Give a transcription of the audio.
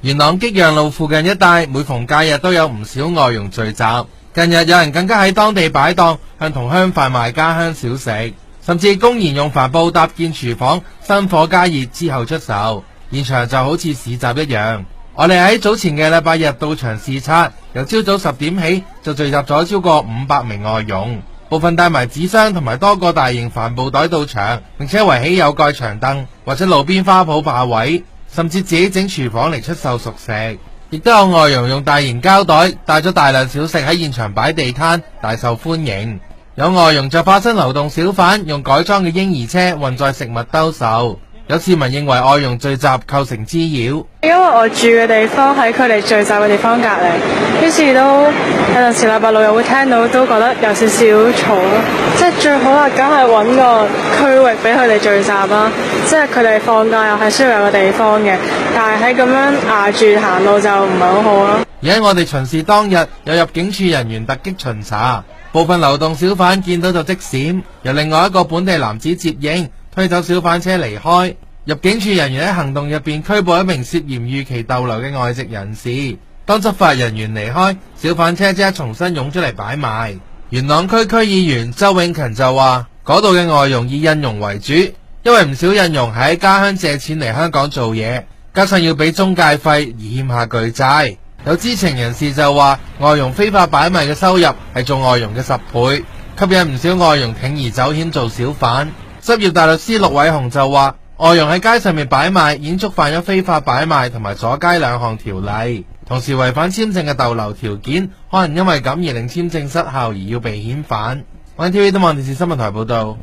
元朗激陽路附近一帶，每逢假日都有唔少外傭聚集。近日有人更加喺當地擺檔，向同鄉販賣家鄉小食，甚至公然用帆布搭建廚房，生火加熱之後出售，現場就好似市集一樣。我哋喺早前嘅禮拜日到場視察，由朝早10點起就聚集咗超過500名外傭，部分帶埋紙箱同埋多個大型帆布袋到場，並且圍起有蓋長凳或者路邊花圃霸位，甚至自己整廚房嚟出售熟食。亦都有外傭用大型膠袋帶咗大量小食喺現場擺地攤，大受歡迎。有外傭就化身流動小販，用改裝嘅嬰兒車運載食物兜售。有市民認為外傭聚集構成滋擾，因為我住嘅地方喺佢哋聚集嘅地方隔離，於是都有陣時禮拜六又會聽到，都覺得有少少嘈咯。即係最好啦，梗係揾個區域俾佢哋聚集啦。即係佢哋放假又係需要有個地方嘅，但係喺咁樣壓住行路就唔係好好咯。而喺我哋巡視當日，有入境處人員突擊巡查，部分流動小販見到就即閃，由另外一個本地男子接應，推走小販車離開。入境處人員喺行動入邊拘捕一名涉嫌逾期逗留嘅外籍人士。當執法人員離開，小販車即刻重新湧出嚟擺賣。元朗區區議員周永勤就話，嗰度嘅外傭以印傭為主，因為唔少印傭喺家鄉借錢嚟香港做嘢，加上要俾中介費而欠下巨債。有知情人士就話，外傭非法擺賣嘅收入係做外傭嘅10倍，吸引唔少外傭鋌而走險做小販。執業大律師陸偉雄就話，外傭喺街上面擺賣已經觸犯咗非法擺賣同埋阻街2項條例，同時違反簽證嘅逗留條件，可能因為咁而令簽證失效而要被遣返。ONTV 東望電視新聞台報道。